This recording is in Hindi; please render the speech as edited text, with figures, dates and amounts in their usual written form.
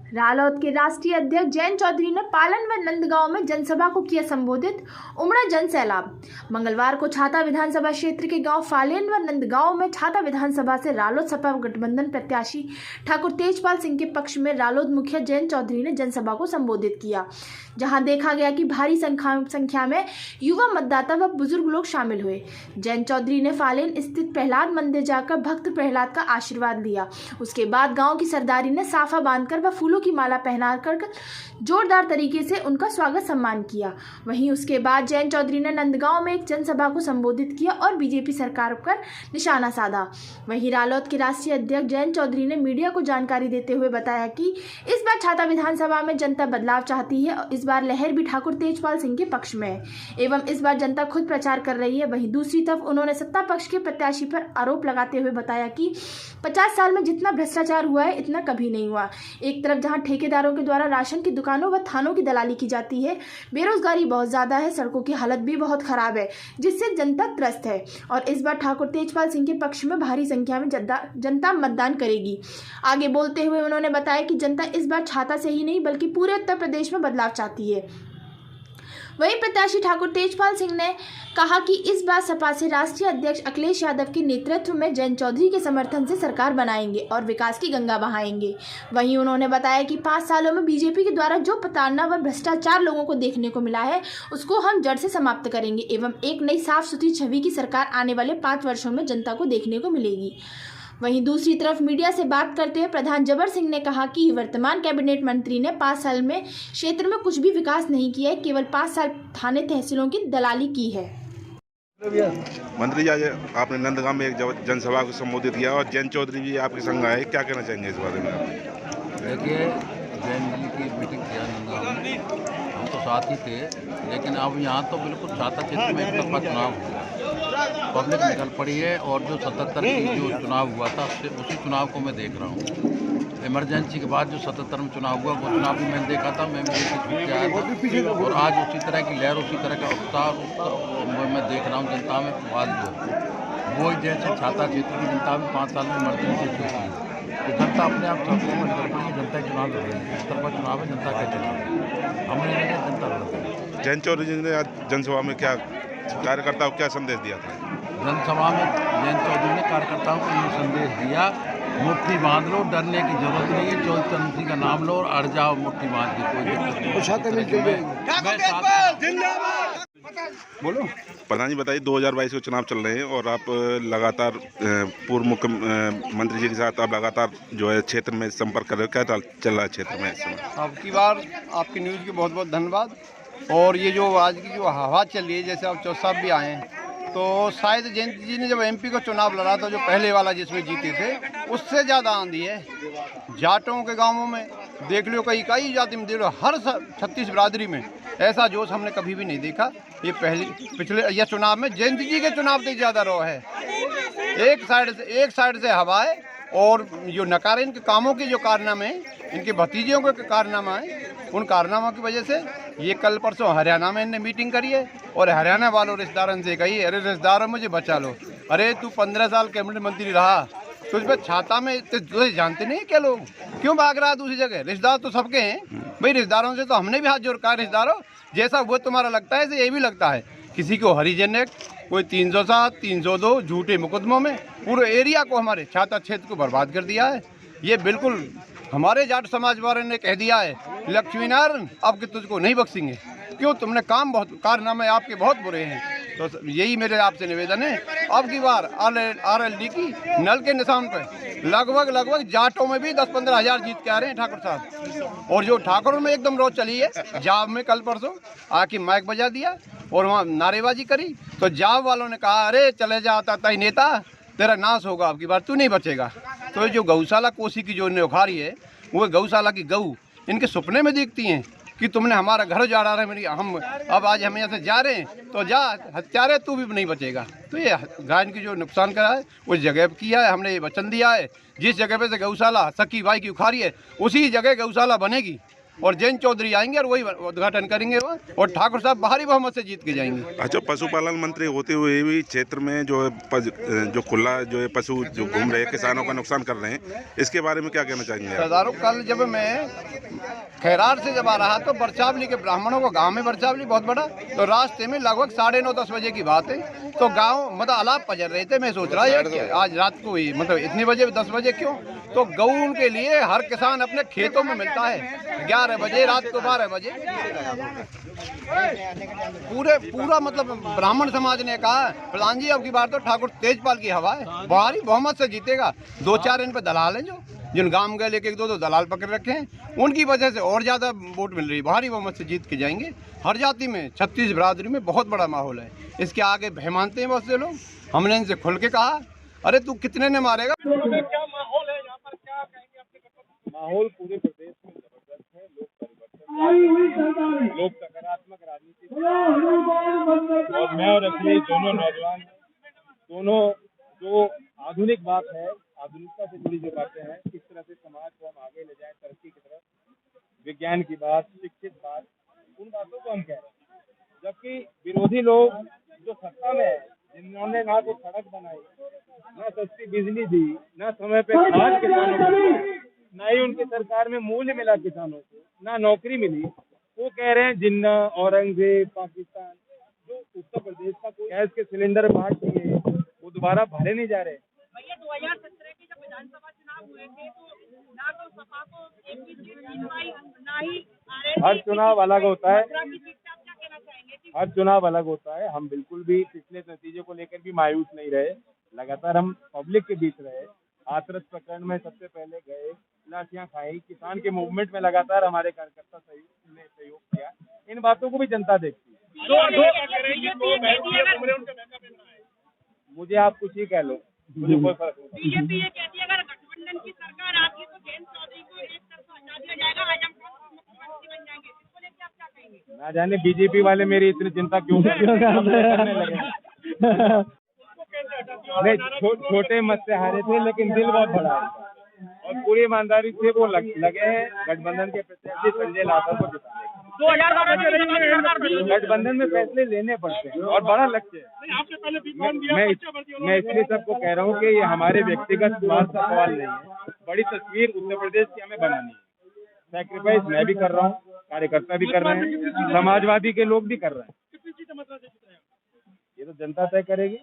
रालोद के राष्ट्रीय अध्यक्ष जयंत चौधरी ने पालन व नंदगांव में जनसभा को किया संबोधित। उमड़ा जन सैलाब। मंगलवार को छाता विधानसभा क्षेत्र के गांव फालेन व नंदगांव में छाता विधानसभा से रालोद सपा गठबंधन प्रत्याशी ठाकुर तेजपाल सिंह के पक्ष में रालोद मुखिया जयंत चौधरी ने जनसभा को संबोधित किया, जहां देखा गया कि भारी संख्या में युवा मतदाता व बुजुर्ग लोग शामिल हुए। जयंत चौधरी ने फालेन स्थित प्रहलाद मंदिर जाकर भक्त प्रहलाद का आशीर्वाद लिया। उसके बाद गांव की सरदारी ने साफा बांधकर व फूलों की माला पहनाकर जोरदार तरीके से उनका स्वागत सम्मान किया। वहीं उसके बाद जयंत चौधरी ने नंदगांव में एक जनसभा को संबोधित किया और बीजेपी सरकार पर निशाना साधा। वहीं रालोद के राष्ट्रीय अध्यक्ष जयंत चौधरी ने मीडिया को जानकारी देते हुए बताया कि इस बार छाता विधानसभा में जनता बदलाव चाहती है और इस बार लहर भी ठाकुर तेजपाल सिंह के पक्ष में है एवं इस बार जनता खुद प्रचार कर रही है। वहीं दूसरी तरफ उन्होंने सत्ता पक्ष के प्रत्याशी पर आरोप लगाते हुए बताया कि 50 साल में जितना भ्रष्टाचार हुआ है इतना कभी नहीं हुआ। एक तरफ जहां ठेकेदारों के द्वारा राशन की दुकानों व थानों की दलाली की जाती है, बेरोजगारी बहुत ज्यादा है, सड़कों की हालत भी बहुत खराब है, जिससे जनता त्रस्त है और इस बार ठाकुर तेजपाल सिंह के पक्ष में भारी संख्या में जनता मतदान करेगी। आगे बोलते हुए उन्होंने बताया कि जनता इस बार छाता से ही नहीं बल्कि पूरे उत्तर प्रदेश में बदलाव चाहती है। वहीं प्रत्याशी ठाकुर तेजपाल सिंह ने कहा कि इस बार सपा से राष्ट्रीय अध्यक्ष अखिलेश यादव के नेतृत्व में जयंत चौधरी के समर्थन से सरकार बनाएंगे और विकास की गंगा बहाएंगे। वहीं उन्होंने बताया कि 5 सालों में बीजेपी के द्वारा जो प्रताड़ना व भ्रष्टाचार लोगों को देखने को मिला है उसको हम जड़ से समाप्त करेंगे एवं एक नई साफ सुथरी छवि की सरकार आने वाले 5 वर्षों में जनता को देखने को मिलेगी। वहीं दूसरी तरफ मीडिया से बात करते हुए प्रधान जबर सिंह ने कहा कि वर्तमान कैबिनेट मंत्री ने 5 साल में क्षेत्र में कुछ भी विकास नहीं किया है, केवल 5 साल थाने तहसीलों की दलाली की है। मंत्री जी, आज आपने नंदगांव में एक जनसभा को संबोधित किया और जयंत चौधरी जी आपके संग आए, क्या कहना चाहेंगे इस बारे में? देखिए, जयंत जी की मीटिंग किया नंदगांव में, हम तो साथ ही थे, लेकिन अब यहाँ तो बिल्कुल छाता क्षेत्र में एक तरफा चुनाव हुआ, पब्लिक निकल पड़ी है और जो 77 की जो चुनाव हुआ था उसी चुनाव को मैं देख रहा हूँ। इमरजेंसी के बाद जो 77 में चुनाव हुआ वो चुनाव भी मैंने देखा था, मैं भी छूट के आया था और आज उसी तरह की लहर, उसी तरह का उत्साह मैं देख रहा हूँ जनता में। वो जैसे छाता क्षेत्र की जनता भी 5 साल में इमरजेंसी छूट है तो जनता अपने आप सबको निकल पड़ी है। जनता चुनाव लड़ रही है, इस तरह चुनाव है, जनता का चुनाव हमने नहीं, जनता लड़ रही है। जयंत चौधरी जी ने आज जनसभा में क्या कार्यकर्ताओं को क्या संदेश दिया था? जनसभा में जयंत चौधरी ने कार्यकर्ताओं को ये संदेश दिया, मुट्ठी बांध लो, डरने की जरूरत नहीं है, चौधरी चरण सिंह का नाम लो और अड़ जाओ मुट्ठी बांध के, कोई दिक्कत नहीं। बोलो प्रधान जी, बताइए 2022 के चुनाव चल रहे हैं और आप लगातार पूर्व मुख्यमंत्री जी के साथ आप लगातार जो है क्षेत्र में संपर्क कर रहे हो, क्या चल रहा है क्षेत्र में इस समय? आपकी बार आपकी न्यूज़ की बहुत बहुत धन्यवाद। और ये जो आज की जो हवा चल रही है, जैसे आप चौधरी साहब भी आए हैं, तो शायद जयंत जी ने जब एमपी का चुनाव लड़ा था, जो पहले वाला जिसमें जीते थे, उससे ज़्यादा आंधी है। जाटों के गांवों में देख लो, कई जाति में देख लो, हर 36 बिरादरी में ऐसा जोश हमने कभी भी नहीं देखा। ये पिछले यह चुनाव में जयंत जी के चुनाव से ज़्यादा रो है। एक साइड से हवा है और जो नकारे इनके कामों के जो कारनामे, इनके भतीजियों के कारनामा है, उन कारनामों की वजह से ये कल परसों हरियाणा में इनने मीटिंग करी है और हरियाणा वालों रिश्तेदारों से कही, अरे रिश्तेदारों मुझे बचा लो, अरे तू 15 साल कैबिनेट मंत्री रहा, तुझ पर छाता में तुझे जानते नहीं क्या लोग, क्यों भाग रहा है दूसरी जगह? रिश्तेदार तो सबके हैं भाई, रिश्तेदारों से तो हमने भी हाथ जोड़ कहा, रिश्तेदारों जैसा वो तुम्हारा लगता है ऐसे ये भी लगता है। किसी को हरिजन एक्ट, कोई 307, 302 झूठे मुकदमों में पूरे एरिया को, हमारे छाता क्षेत्र को बर्बाद कर दिया है। ये बिल्कुल हमारे जाट समाज वाले ने कह दिया है, लक्ष्मी नारायण अब कि तुझको नहीं बख्शेंगे, क्यों तुमने कारनामे आपके बहुत बुरे हैं। तो यही मेरे आपसे निवेदन है, अब की बार RLD की नल के निशान पर लगभग जाटों में भी 10-15 हज़ार जीत के आ रहे हैं ठाकुर साहब। और जो ठाकुरों में एकदम रोज चली है, जाब में कल परसों आके माइक बजा दिया और वहाँ नारेबाजी करी, तो जाब वालों ने कहा, अरे चले जा आता नेता, तेरा नाश होगा, अब की बार तू नहीं बचेगा। तो जो गौशाला कोसी की जो इन्हें उखाड़ी है, वो गौशाला की गऊ इनके सपने में देखती हैं कि तुमने हमारा घर उजाड़ा रहे मेरी, हम अब आज हम यहाँ से जा रहे हैं तो जा, हत्यारे तू भी नहीं बचेगा। तो ये गाय की जो नुकसान करा है उस जगह पर किया है, हमने ये वचन दिया है, जिस जगह पे से गौशाला सखी भाई की उखाड़ी है उसी जगह गौशाला बनेगी। और जयंत चौधरी आएंगे और वही उद्घाटन करेंगे और ठाकुर साहब भारी बहुमत से जीत के जाएंगे। अच्छा, पशुपालन मंत्री होते हुए भी क्षेत्र में जो जो खुला जो है पशु जो घूम रहे हैं, किसानों का नुकसान कर रहे हैं, इसके बारे में क्या कहना चाहेंगे? सरदारों, कल जब मैं खैरार से जब आ रहा तो बरचावली के ब्राह्मणों को गांव में बरचावली बहुत बड़ा, तो रास्ते में लगभग 9:30-10 बजे की बात है, तो गांव मतलब अलाप पजर रहे थे। मैं सोच रहा यार आज रात को ही मतलब इतने बजे 10 बजे क्यों, तो गऊ के लिए हर किसान अपने खेतों में मिलता है 11 बजे रात को 12 बजे। पूरा मतलब ब्राह्मण समाज ने कहा प्रधान जी अब की बार तो ठाकुर तेजपाल की हवा है, भारी बहुमत से जीतेगा। 2-4 इन पे दलाल हैं जो जिन गांव गए लेके 1-2 दलाल पकड़ रखे हैं, उनकी वजह से और ज़्यादा वोट मिल रही है, भारी बहुमत से जीत के जाएंगे। हर जाति में 36 बिरादरी में बहुत बड़ा माहौल है, इसके आगे भय मानते हैं बहुत से लोग। हमने इनसे खुल के कहा अरे तू कितने ने मारेगा। क्या माहौल है यहाँ पर, क्या कहेंगे अपने? माहौल पूरे प्रदेश में जबरदस्त है, लोग सकारात्मक राजनीति और मैं और अखिलेश दोनों नौजवान हैं, दोनों जो आधुनिक बात है, आधुनिकता से जुड़ी जो बातें हैं, किस तरह से समाज को हम आगे ले जाएं तरक्की की तरफ, विज्ञान की बात, शिक्षित बात, उन बातों को हम कह रहे हैं। जबकि विरोधी लोग जो सत्ता में है, जिन्होंने ना तो सड़क बनाई, ना सस्ती बिजली दी, ना समय पे खाद किसानों को, ना ही उनकी सरकार में मूल्य मिला किसानों को, ना नौकरी मिली, वो कह रहे हैं जिन्ना, औरंगजेब, पाकिस्तान। जो उत्तर प्रदेश का कोई गैस के सिलेंडर बांट दिए, वो दोबारा भरे नहीं जा रहे। भैया 2017 के जब विधानसभा चुनाव हुए थे तो ना तो सपा को एक भी सीट जीत पाई, ना ही हर चुनाव अलग होता है, क्या कहना चाहेंगे? हर चुनाव अलग होता है। हम बिल्कुल भी पिछले नतीजे को लेकर भी मायूस नहीं रहे, लगातार हम पब्लिक के बीच रहे। हाथरस प्रकरण में सबसे पहले गए, लाठियां खाई, किसान के मूवमेंट में लगातार हमारे कार्यकर्ता ने सहयोग किया। इन बातों को भी जनता देखती है। मुझे आप कुछ ही कह लो, मुझे कोई फर्क नहीं। बीजेपी ये कहती है अगर गठबंधन की सरकार आती है तो जयंत चौधरी को एक तरफ हटा दिया जाएगा, आज हम मुख्यमंत्री बन जाएंगे, इसको लेकर आप क्या कहेंगे? ना जाने बीजेपी वाले मेरी इतनी चिंता क्यों करने लगे। नहीं, छोटे मत से हारे थे, लेकिन दिल बहुत बड़ा है और पूरी ईमानदारी से वो लगे हैं गठबंधन के प्रत्याशी संजय लाथा को जिताने। 2012 गठबंधन में फैसले लेने पड़ते हैं और बड़ा लक्ष्य है। मैं इसलिए सबको कह रहा हूँ कि ये हमारे व्यक्तिगत स्वार्थ का सवाल नहीं है, बड़ी तस्वीर उत्तर प्रदेश की हमें बनानी है। सैक्रिफाइस मैं भी कर रहा हूँ, कार्यकर्ता भी कर रहे हैं, समाजवादी के लोग भी कर रहे हैं। ये तो जनता तय करेगी।